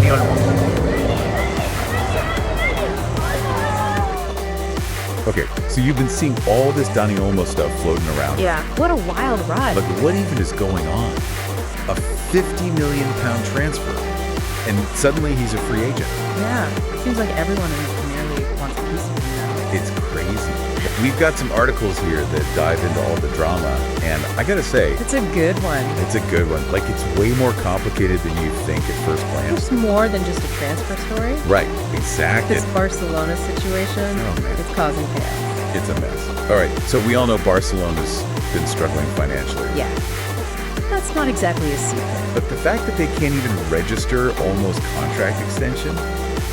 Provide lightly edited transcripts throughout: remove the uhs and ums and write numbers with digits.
Dani Olmo. Okay, so you've been seeing all this Dani Olmo stuff floating around. Yeah, what a wild ride. Like, what even is going on? A £50 million transfer, and suddenly he's a free agent. Yeah, seems like everyone in the Premier League wants a piece of him now. It's crazy. We've got some articles here that dive into all the drama, and I gotta say, It's a good one. it's a good one. Like, it's way more complicated than you think at first glance. It's more than just a transfer story. Right, exactly. This Barcelona situation, Oh, man. it's causing chaos. It's a mess. All right, so we all know Barcelona's been struggling financially. Yeah, that's not exactly a secret. But the fact that they can't even register Olmo's contract extension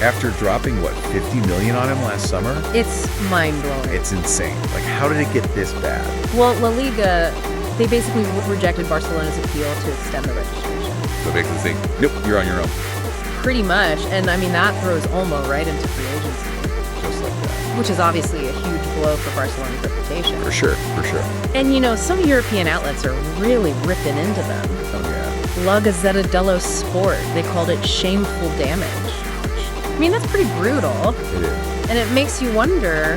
after dropping, what, 50 million on him last summer? It's mind-blowing. It's insane. Like, how did it get this bad? Well, La Liga, they basically rejected Barcelona's appeal to extend the registration. So basically saying, nope, you're on your own. Pretty much, and I mean, that throws Olmo right into free agency, Just like that. which is obviously a huge blow for Barcelona's reputation. For sure, for sure. And you know, some European outlets are really ripping into them. Oh, yeah. La Gazzetta dello Sport, they called it shameful damage. I mean, that's pretty brutal. It is. And it makes you wonder,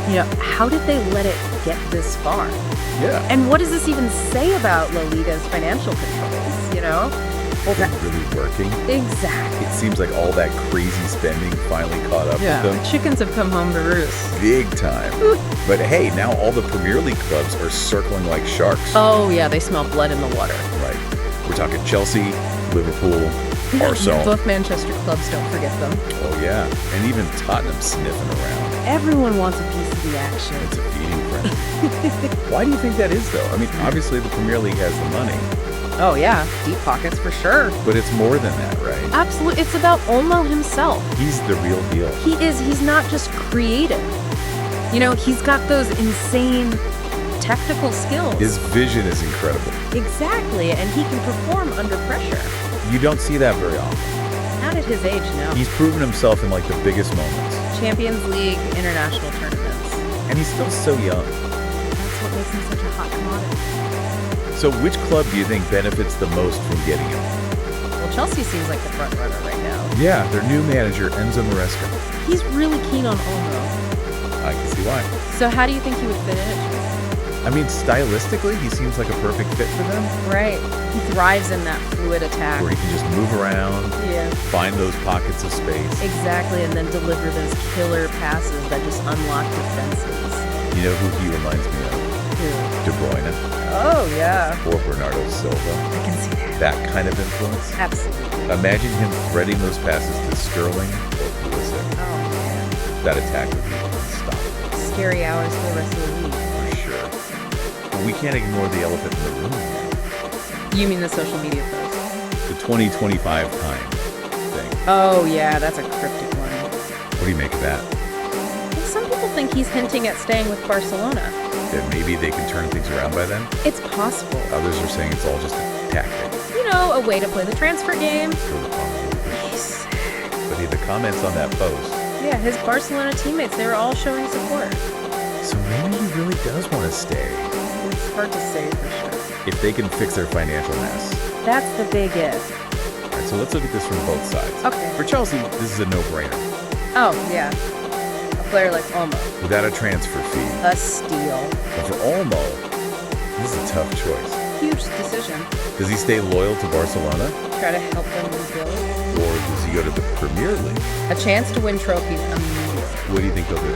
you know, how did they let it get this far? Yeah. And what does this even say about La Liga's financial controls, you know? Is it really working? Exactly. It seems like all that crazy spending finally caught up with The them. chickens have come home to roost. Big time. But hey, now all the Premier League clubs are circling like sharks. Oh, yeah, they smell blood in the water. Right. We're talking Chelsea, Liverpool, Arsenal. Both Manchester clubs, don't forget them. Oh, yeah. And even Tottenham sniffing around. Everyone wants a piece of the action. It's a feeding frenzy. Why do you think that is, though? I mean, obviously the Premier League has the money, Oh, yeah, deep pockets for sure. but it's more than that, right? Absolutely. It's about Olmo himself. He's the real deal. He's not just creative. You know, he's got those insane technical skills. His vision is incredible. Exactly, and he can perform under pressure. You don't see that very often. Not at his age, no. He's proven himself in like the biggest moments. Champions League, international tournaments. And he's still so young. That's what makes him such a hot commodity. So which club do you think benefits the most from getting him? Well, Chelsea seems like the front runner right now. Yeah, their new manager, Enzo Maresca. He's really keen on Olmo. I can see why. So how do you think he would fit in at Chelsea? I mean, stylistically, he seems like a perfect fit for them, Right. He thrives in that fluid attack. where he can just move around, Yeah. find those pockets of space. Exactly, and then deliver those killer passes that just unlock defenses. You know who he reminds me of? Who? De Bruyne Oh, yeah. or Bernardo Silva. I can see that. That kind of influence. Absolutely. Imagine him threading those passes to Sterling or Pulisic. Oh, man. That attack would be unstoppable. Scary hours for the rest of the league. For sure. But we can't ignore the elephant in the room. You mean the social media post? The 2025 time thing. Oh, yeah, that's a cryptic one. What do you make of that? Well, some people think he's hinting at staying with Barcelona. That maybe they can turn things around by then? It's possible. Others are saying it's all just a tactic. You know, a way to play the transfer game. For the public. But hey, the comments on that post. Yeah, his Barcelona teammates, they were all showing support. So maybe he really does want to stay. It's hard to say for sure. If they can fix their financial mess. That's the big if. All right, so let's look at this from both sides. Okay. For Chelsea, this is a no-brainer. Oh, yeah. A player like Olmo. Without a transfer fee. A steal. But for Olmo, this is a tough choice. Huge decision. Does he stay loyal to Barcelona? Try to help them rebuild. Or does he go to the Premier League? A chance to win trophies immediately. What do you think he'll do?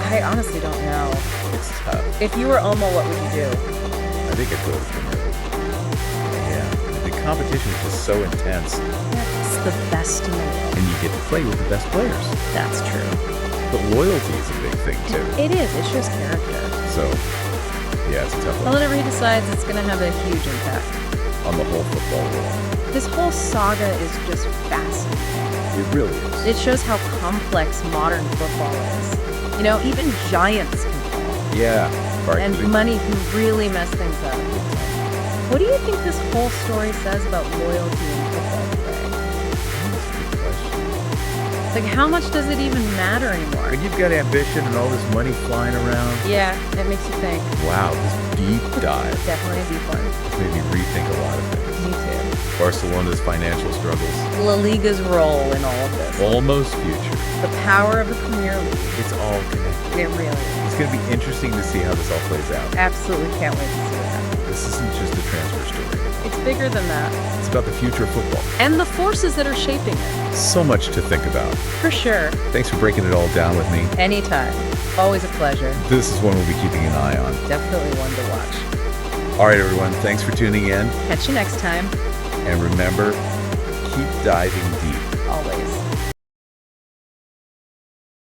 I honestly don't know. It's tough. If you were Olmo, what would you do? I think I'd go to the Premier League. Yeah. The competition is just so intense. That's the best in the world. And you get to play with the best players. That's true. But loyalty is a big thing, too. It is. It shows character. So, yeah, it's a tough Well, one. whenever he decides, it's going to have a huge impact. On the whole football world. This whole saga is just fascinating. It really is. It shows how complex modern football is. You know, even giants can fall. Yeah. And money can really mess things up. What do you think this whole story says about loyalty in football today? That's a good question. Like, how much does it even matter anymore? When you've got ambition and all this money flying around, Yeah, it makes you think. wow, this deep dive Definitely a deep one. made me rethink a lot of things. Me too. Barcelona's financial struggles, La Liga's role in all of this, Olmo'S future. the power of the Premier League. It's all connected. It really is. It's going to be interesting to see how this all plays out. Absolutely can't wait to see what happens. This isn't just a transfer story. It's bigger than that. It's about the future of football. And the forces that are shaping it. So much to think about. For sure. Thanks for breaking it all down with me. Anytime. Always a pleasure. This is one we'll be keeping an eye on. Definitely one to watch. All right, everyone. Thanks for tuning in. Catch you next time. And remember, keep diving deep. Always.